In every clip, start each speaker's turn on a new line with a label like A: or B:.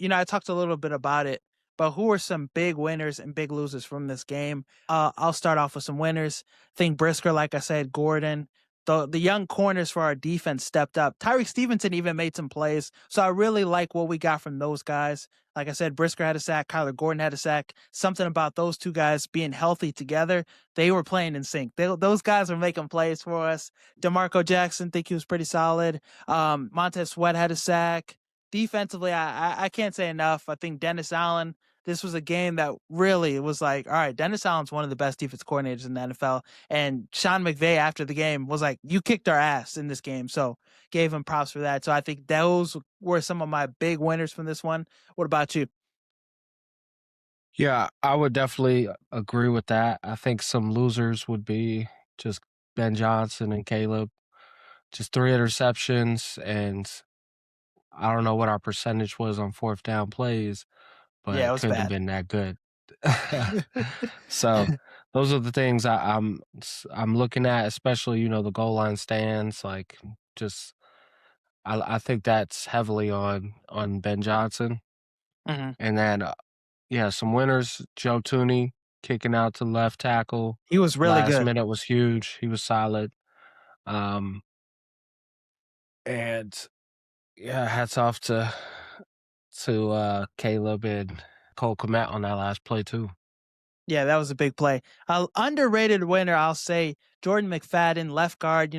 A: I talked a little bit about it, but who are some big winners and big losers from this game? I'll start off with some winners. Think Brisker, like I said, Gordon. The young corners for our defense stepped up. Tyreek Stevenson even made some plays. So I really like what we got from those guys. Like I said, Brisker had a sack, Kyler Gordon had a sack. Something about those two guys being healthy together. They were playing in sync. Those guys were making plays for us. DeMarco Jackson, think he was pretty solid. Montez Sweat had a sack. Defensively, I can't say enough. I think Dennis Allen, this was a game that really was like, all right, Dennis Allen's one of the best defense coordinators in the NFL. And Sean McVay after the game was like, you kicked our ass in this game. So gave him props for that. So I think those were some of my big winners from this one. What about you?
B: Yeah, I would definitely agree with that. I think some losers would be just Ben Johnson and Caleb. Just 3 interceptions, and I don't know what our percentage was on 4th down plays, but
A: Yeah, it
B: it
A: was
B: couldn't have
A: bad.
B: been that good. So, those are the things I'm looking at, especially, the goal line stands, like, just I think that's heavily on Ben Johnson.
A: Mhm.
B: And then, yeah, some winners, Joe Tooney kicking out to left tackle.
A: He was really
B: Last
A: good.
B: minute was huge. He was solid. Um, and yeah, hats off to Caleb and Cole Kmet on that last play too.
A: Yeah, that was a big play. Underrated winner, I'll say Jordan McFadden, left guard.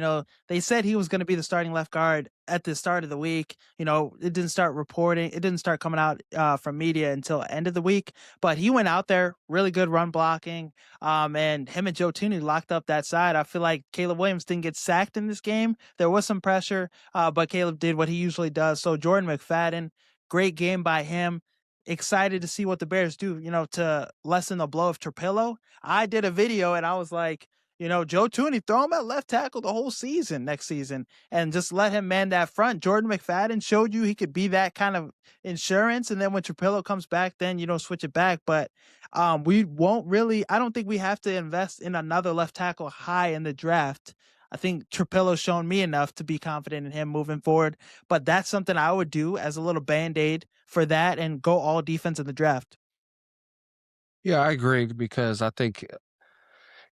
A: They said he was going to be the starting left guard at the start of the week. It didn't start reporting. It didn't start coming out from media until end of the week. But he went out there, really good run blocking. And him and Joe Tooney locked up that side. I feel like Caleb Williams didn't get sacked in this game. There was some pressure, but Caleb did what he usually does. So Jordan McFadden, great game by him. Excited to see what the Bears do, to lessen the blow of Trapillo. I did a video and I was like, Joe Tooney, throw him at left tackle the whole season next season and just let him man that front. Jordan McFadden showed you he could be that kind of insurance. And then when Trapillo comes back, then, switch it back. But we won't really, I don't think we have to invest in another left tackle high in the draft. I think Trapillo's shown me enough to be confident in him moving forward. But that's something I would do as a little band-aid for that and go all defense in the draft.
B: Yeah, I agree because I think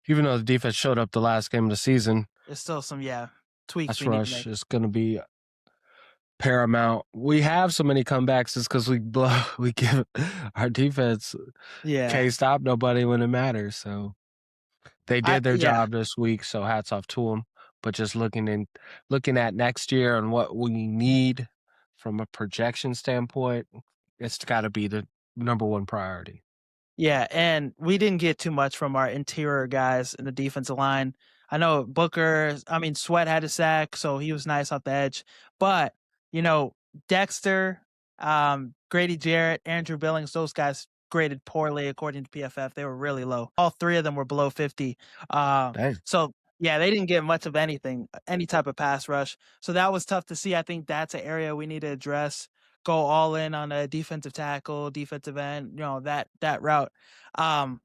B: even though the defense showed up the last game of the season,
A: There's still some, yeah, tweaks
B: pass
A: we need to
B: rush
A: make.
B: is going to be paramount. We have so many comebacks is because we give our defense
A: Yeah.
B: can't stop nobody when it matters. So they did their
A: Yeah.
B: job this week. So hats off to them. But just looking at next year and what we need from a projection standpoint, it's got to be the number one priority.
A: Yeah, and we didn't get too much from our interior guys in the defensive line. I know Sweat had a sack, so he was nice off the edge. But, you know, Dexter, Grady Jarrett, Andrew Billings, those guys graded poorly according to PFF. They were really low. All three of them were below 50.
B: Dang.
A: So yeah, they didn't get much of anything, any type of pass rush. So that was tough to see. I think that's an area we need to address, go all in on a defensive tackle, defensive end, that route. Um,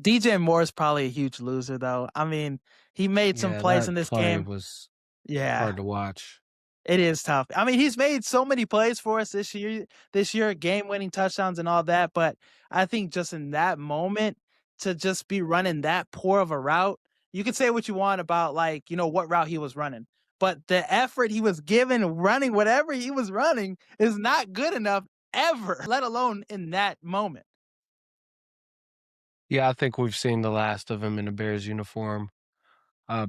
A: DJ Moore is probably a huge loser though. I mean, he made some
B: Yeah,
A: plays
B: that
A: in this
B: play
A: game.
B: was
A: Yeah,
B: hard to watch.
A: it is tough. I mean, he's made so many plays for us this year, game-winning touchdowns and all that, but I think just in that moment to just be running that poor of a route, you can say what you want about like, what route he was running, but the effort he was given running whatever he was running is not good enough ever, let alone in that moment.
B: Yeah, I think we've seen the last of him in a Bears uniform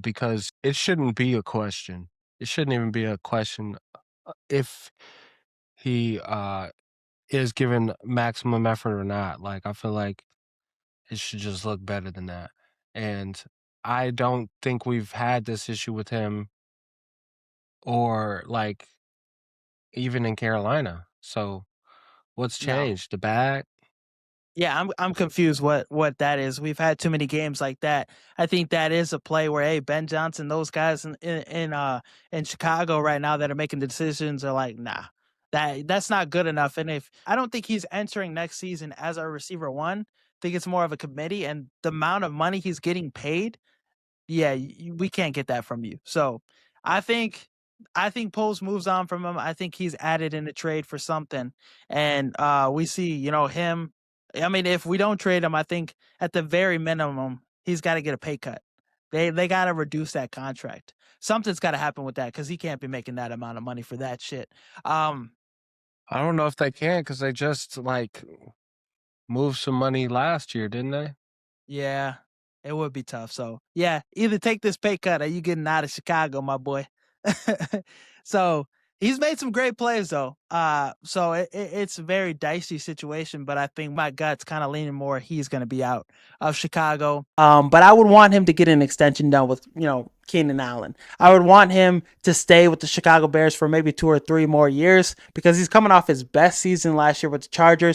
B: because it shouldn't be a question. It shouldn't even be a question if he is given maximum effort or not. Like, I feel like it should just look better than that. And I don't think we've had this issue with him or like even in Carolina. So what's
A: No.
B: changed? The bag?
A: Yeah, I'm confused what that is. We've had too many games like that. I think that is a play where, hey, Ben Johnson, those guys in Chicago right now that are making the decisions are like, nah, that's not good enough. And if I don't think he's entering next season as our receiver one, I think it's more of a committee and the amount of money he's getting paid, yeah, we can't get that from you. So I think I think Post moves on from him. I think he's added in the trade for something, and we see, him. I mean, if we don't trade him, I think at the very minimum he's got to get a pay cut. They got to reduce that contract. Something's got to happen with that because he can't be making that amount of money for that shit. Um,
B: I don't know if they can because they just like moved some money last year, didn't they?
A: Yeah, it would be tough. So yeah, either take this pay cut or you getting out of Chicago, my boy. So he's made some great plays though. So it's a very dicey situation, but I think my gut's kind of leaning more he's going to be out of Chicago. But I would want him to get an extension done with Keenan Allen. I would want him to stay with the Chicago Bears for maybe 2 or 3 more years because he's coming off his best season last year with the Chargers.